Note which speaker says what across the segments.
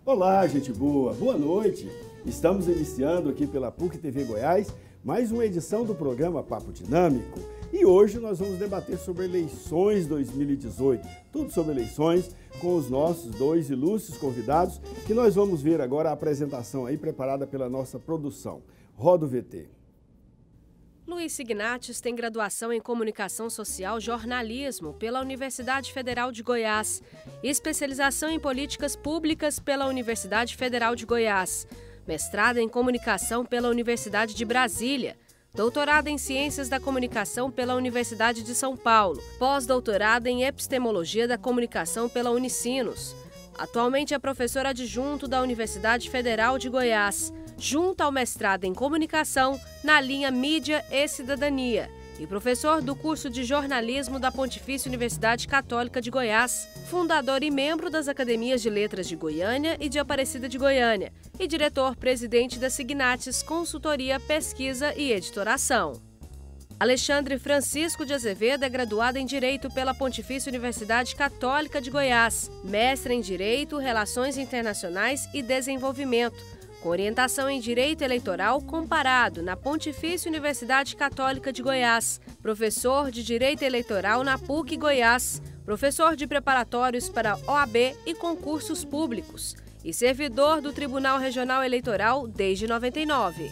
Speaker 1: Olá, gente boa, boa noite. Estamos iniciando aqui pela PUC TV Goiás mais uma edição do programa Papo Dinâmico. E hoje nós vamos debater sobre eleições 2018, tudo sobre eleições, com os nossos dois ilustres convidados, que nós vamos ver agora a apresentação aí preparada pela nossa produção. Roda o VT.
Speaker 2: Luiz Signatis tem graduação em Comunicação Social e Jornalismo pela Universidade Federal de Goiás, especialização em Políticas Públicas pela Universidade Federal de Goiás, mestrado em Comunicação pela Universidade de Brasília, doutorado em Ciências da Comunicação pela Universidade de São Paulo, pós-doutorado em Epistemologia da Comunicação pela Unicinos. Atualmente é professor adjunto da Universidade Federal de Goiás, junto ao mestrado em Comunicação na linha Mídia e Cidadania, e professor do curso de Jornalismo da Pontifícia Universidade Católica de Goiás, fundador e membro das Academias de Letras de Goiânia e de Aparecida de Goiânia, e diretor-presidente da Signatis Consultoria, Pesquisa e Editoração. Alexandre Francisco de Azevedo é graduado em Direito pela Pontifícia Universidade Católica de Goiás, mestre em Direito, Relações Internacionais e Desenvolvimento, com orientação em Direito Eleitoral comparado na Pontifícia Universidade Católica de Goiás, professor de Direito Eleitoral na PUC Goiás, professor de preparatórios para OAB e concursos públicos e servidor do Tribunal Regional Eleitoral desde 99.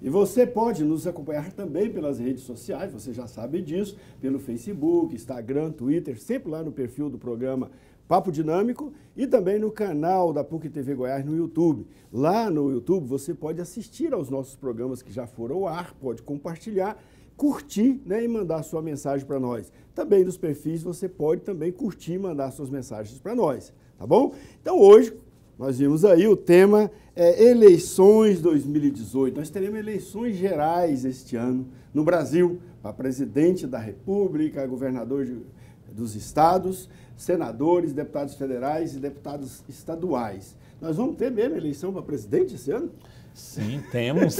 Speaker 1: E você pode nos acompanhar também pelas redes sociais, você já sabe disso, pelo Facebook, Instagram, Twitter, sempre lá no perfil do programa Papo Dinâmico e também no canal da PUC TV Goiás no YouTube. Lá no YouTube você pode assistir aos nossos programas que já foram ao ar, pode compartilhar, curtir, né, e mandar sua mensagem para nós. Também nos perfis você pode também curtir e mandar suas mensagens para nós, tá bom? Então hoje nós vimos aí o tema eleições 2018. Nós teremos eleições gerais este ano no Brasil, para presidente da República, governador dos estados, senadores, deputados federais e deputados estaduais. Nós vamos ter mesmo eleição para presidente esse ano?
Speaker 3: Sim, temos.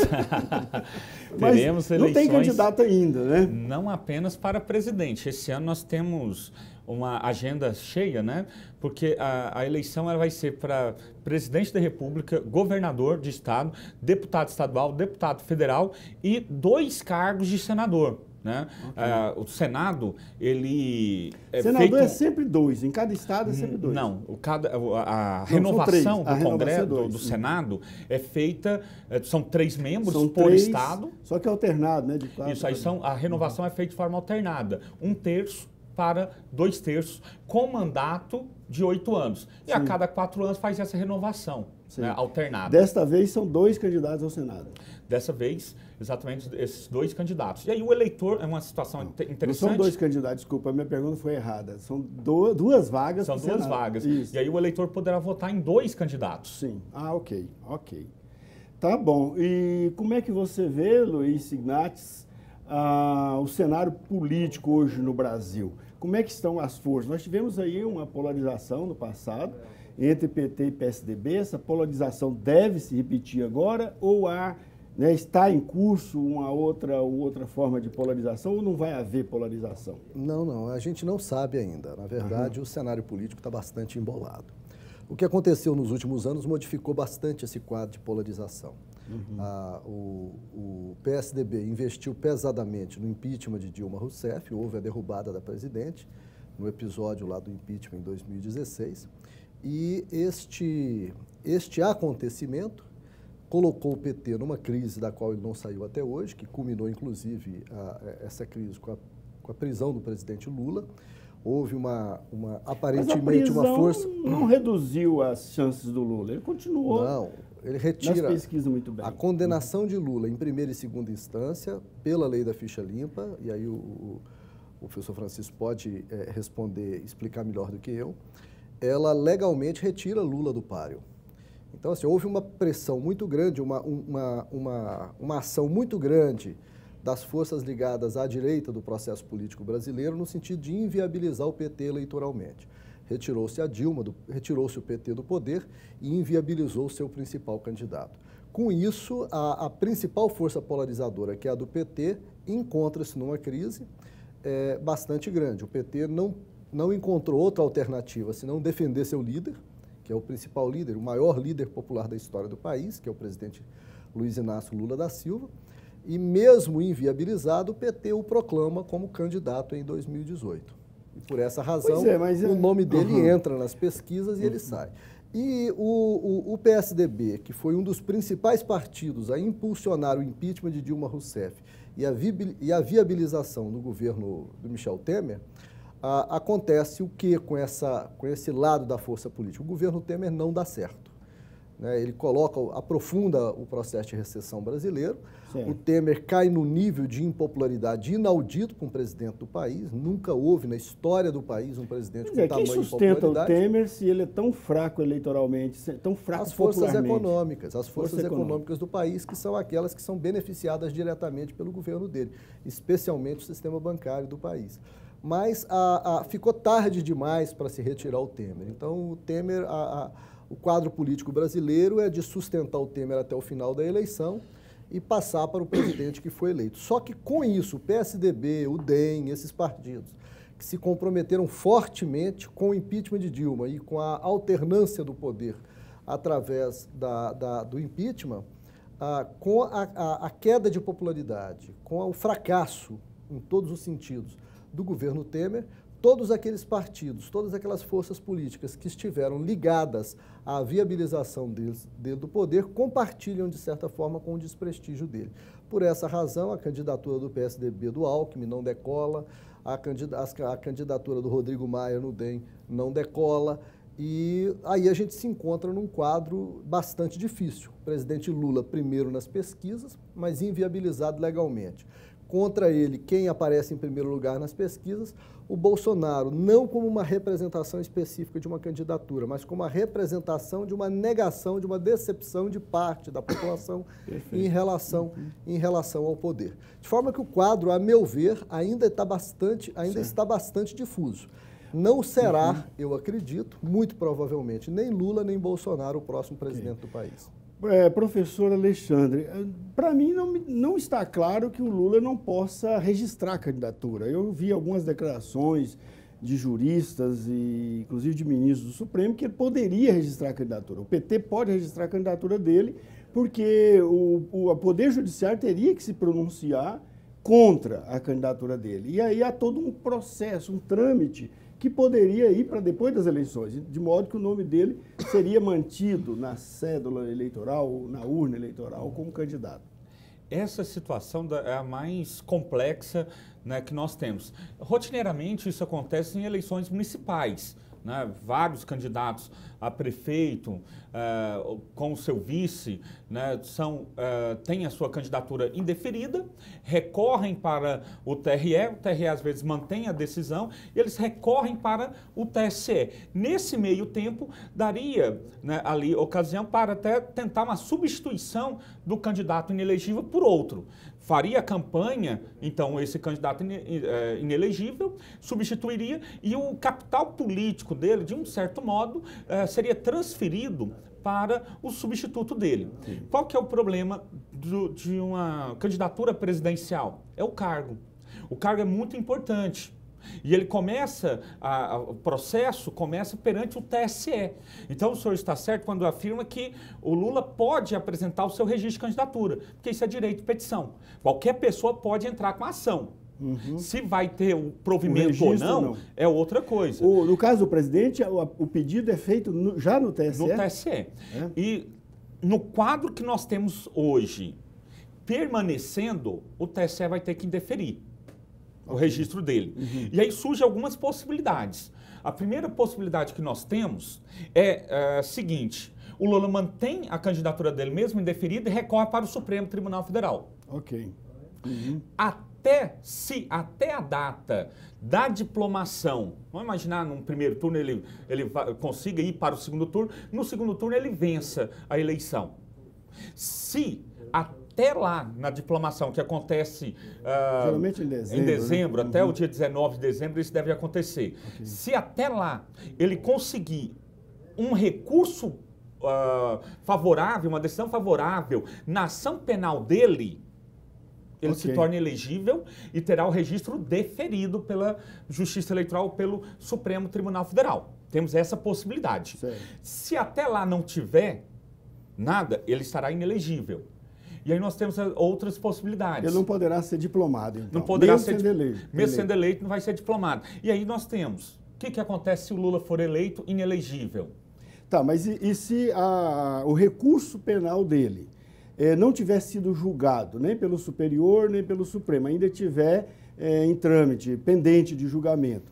Speaker 1: Mas
Speaker 3: teremos eleições.
Speaker 1: Não tem candidato ainda, né?
Speaker 3: Não apenas para presidente. Esse ano nós temos uma agenda cheia, né? Porque a eleição ela vai ser para presidente da República, governador de estado, deputado estadual, deputado federal e 2 cargos de senador. Né? Okay. O Senado, ele
Speaker 1: senador é sempre 2, em cada estado é sempre 2.
Speaker 3: Não, a renovação do Congresso, do Senado, é feita, são 3 membros por estado.
Speaker 1: Só que é alternado, né? De 4,
Speaker 3: isso, aí a renovação é feita de forma alternada, 1/3 para 2/3, com mandato de 8 anos. E a cada 4 anos faz essa renovação, né, alternada.
Speaker 1: Desta vez são 2 candidatos ao Senado.
Speaker 3: Dessa vez, exatamente esses 2 candidatos. E aí o eleitor, é uma situação interessante.
Speaker 1: Não são 2 candidatos, desculpa, a minha pergunta foi errada. São 2 vagas.
Speaker 3: São 2 vagas.
Speaker 1: Isso.
Speaker 3: E aí o eleitor poderá votar em 2 candidatos.
Speaker 1: Sim. Ah, ok. Tá bom. E como é que você vê, Luiz Signatis, o cenário político hoje no Brasil? Como é que estão as forças? Nós tivemos aí uma polarização no passado entre PT e PSDB. Essa polarização deve se repetir agora ou está em curso uma outra forma de polarização ou não vai haver polarização?
Speaker 4: Não, a gente não sabe ainda. Na verdade, o cenário político está bastante embolado. O que aconteceu nos últimos anos modificou bastante esse quadro de polarização. O PSDB investiu pesadamente no impeachment de Dilma Rousseff, houve a derrubada da presidente, no episódio lá do impeachment em 2016, e este acontecimento colocou o PT numa crise da qual ele não saiu até hoje, que culminou inclusive essa crise com a prisão do presidente Lula. Houve aparentemente uma força...
Speaker 1: não reduziu as chances do Lula, ele continuou.
Speaker 4: Não, ele retira
Speaker 1: nas pesquisas muito bem.
Speaker 4: A condenação de Lula em primeira e segunda instância pela lei da ficha limpa, e aí o professor Francisco pode responder, explicar melhor do que eu, ela legalmente retira Lula do páreo. Então, assim, houve uma pressão muito grande, uma ação muito grande das forças ligadas à direita do processo político brasileiro no sentido de inviabilizar o PT eleitoralmente. Retirou-se a Dilma, retirou-se o PT do poder e inviabilizou o seu principal candidato. Com isso, a principal força polarizadora, que é a do PT, encontra-se numa crise bastante grande. O PT não encontrou outra alternativa senão defender seu líder, que é o principal líder, o maior líder popular da história do país, que é o presidente Luiz Inácio Lula da Silva, e mesmo inviabilizado, o PT o proclama como candidato em 2018. E por essa razão, o nome dele entra nas pesquisas e ele sai. E o PSDB, que foi um dos principais partidos a impulsionar o impeachment de Dilma Rousseff e a viabilização do governo do Michel Temer, acontece o que com esse lado da força política? O governo Temer não dá certo. Ele aprofunda o processo de recessão brasileiro. Sim. O Temer cai no nível de impopularidade inaudito para um presidente do país. Nunca houve na história do país um presidente com tamanho de
Speaker 1: popularidade. Quem sustenta o Temer se ele é tão fraco eleitoralmente, tão fraco popularmente?
Speaker 4: As forças econômicas do país, que são aquelas que são beneficiadas diretamente pelo governo dele, especialmente o sistema bancário do país. Mas ficou tarde demais para se retirar o Temer. Então, o Temer... O quadro político brasileiro é de sustentar o Temer até o final da eleição e passar para o presidente que foi eleito. Só que com isso, o PSDB, o DEM, esses partidos que se comprometeram fortemente com o impeachment de Dilma e com a alternância do poder através do impeachment, com a queda de popularidade, com o fracasso, em todos os sentidos, do governo Temer, todos aqueles partidos, todas aquelas forças políticas que estiveram ligadas à viabilização dele do poder compartilham, de certa forma, com o desprestígio dele. Por essa razão, a candidatura do PSDB do Alckmin não decola, a candidatura do Rodrigo Maia no DEM não decola, e aí a gente se encontra num quadro bastante difícil. O presidente Lula, primeiro nas pesquisas, mas inviabilizado legalmente. Contra ele, quem aparece em primeiro lugar nas pesquisas? O Bolsonaro, não como uma representação específica de uma candidatura, mas como a representação de uma negação, de uma decepção de parte da população em relação ao poder. De forma que o quadro, a meu ver, ainda está bastante difuso. Não será, eu acredito, muito provavelmente, nem Lula nem Bolsonaro o próximo presidente do país.
Speaker 1: Professor Alexandre, para mim não está claro que o Lula não possa registrar a candidatura. Eu vi algumas declarações de juristas e inclusive de ministros do Supremo que ele poderia registrar a candidatura. O PT pode registrar a candidatura dele porque o Poder Judiciário teria que se pronunciar contra a candidatura dele. E aí há todo um processo, um trâmite que poderia ir para depois das eleições, de modo que o nome dele seria mantido na cédula eleitoral, na urna eleitoral, como candidato.
Speaker 3: Essa situação é a mais complexa, né, que nós temos. Rotineiramente, isso acontece em eleições municipais. Né, vários candidatos a prefeito com o seu vice, né, têm a sua candidatura indeferida, recorrem para o TRE às vezes mantém a decisão e eles recorrem para o TSE. Nesse meio tempo, daria, né, ali ocasião para até tentar uma substituição do candidato inelegível por outro. Faria a campanha, então, esse candidato inelegível, substituiria e o capital político dele, de um certo modo, seria transferido para o substituto dele. Sim. Qual que é o problema de uma candidatura presidencial? É o cargo. O cargo é muito importante. E ele o processo começa perante o TSE. Então o senhor está certo quando afirma que o Lula pode apresentar o seu registro de candidatura, porque isso é direito de petição. Qualquer pessoa pode entrar com a ação. Uhum. Se vai ter o provimento ou não, é outra coisa.
Speaker 1: No caso do presidente, o pedido é feito já no TSE?
Speaker 3: No TSE. E no quadro que nós temos hoje, permanecendo, o TSE vai ter que indeferir o registro dele. Uhum. E aí surgem algumas possibilidades. A primeira possibilidade que nós temos é a seguinte: o Lula mantém a candidatura dele mesmo indeferida e recorre para o Supremo Tribunal Federal.
Speaker 1: Ok. Uhum.
Speaker 3: Até a data da diplomação, vamos imaginar num primeiro turno ele consiga ir para o segundo turno, no segundo turno ele vença a eleição. Se até lá, na diplomação, que acontece
Speaker 1: geralmente em dezembro,
Speaker 3: né? Até o dia 19 de dezembro, isso deve acontecer. Okay. Se até lá ele conseguir um recurso favorável, uma decisão favorável na ação penal dele, ele se torna elegível e terá o registro deferido pela Justiça Eleitoral, pelo Supremo Tribunal Federal. Temos essa possibilidade.
Speaker 1: Certo.
Speaker 3: Se até lá não tiver nada, ele estará inelegível. E aí nós temos outras possibilidades.
Speaker 1: Ele não poderá ser diplomado, então.
Speaker 3: Não poderá
Speaker 1: mesmo
Speaker 3: ser
Speaker 1: sendo eleito.
Speaker 3: Mesmo sendo eleito, não vai ser diplomado. E aí nós temos, o que acontece se o Lula for eleito inelegível?
Speaker 1: Tá, mas e se o recurso penal dele não tiver sido julgado, nem pelo Superior, nem pelo Supremo, ainda estiver em trâmite, pendente de julgamento,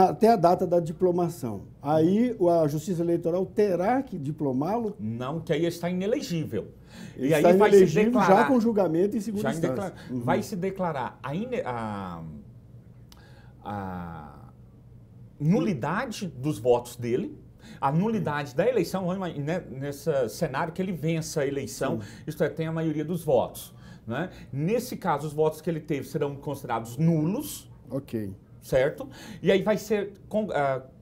Speaker 1: até a data da diplomação, aí a Justiça Eleitoral terá que diplomá-lo?
Speaker 3: Não, que aí ele está inelegível.
Speaker 1: Ele
Speaker 3: e
Speaker 1: está
Speaker 3: aí vai se
Speaker 1: inelegível
Speaker 3: declarar,
Speaker 1: já com julgamento em segunda instância.
Speaker 3: Vai se declarar a nulidade dos votos dele, a nulidade da eleição, nesse cenário que ele vença a eleição, isto é, tem a maioria dos votos. Né? Nesse caso, os votos que ele teve serão considerados nulos.
Speaker 1: Ok.
Speaker 3: Certo? E aí vai ser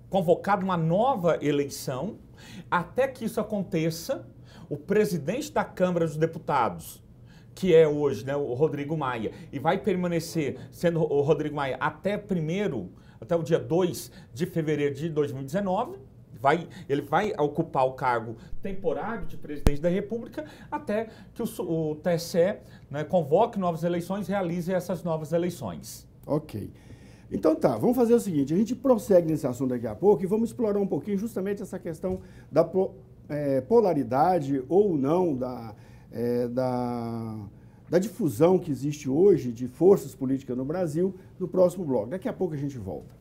Speaker 3: convocada uma nova eleição. Até que isso aconteça, o presidente da Câmara dos Deputados, que é hoje, né, o Rodrigo Maia, e vai permanecer sendo o Rodrigo Maia até o dia 2 de fevereiro de 2019, ele vai ocupar o cargo temporário de presidente da República até que o TSE, né, convoque novas eleições e realize essas novas eleições.
Speaker 1: Ok. Então tá, vamos fazer o seguinte, a gente prossegue nesse assunto daqui a pouco e vamos explorar um pouquinho justamente essa questão da polaridade ou não da difusão que existe hoje de forças políticas no Brasil no próximo bloco. Daqui a pouco a gente volta.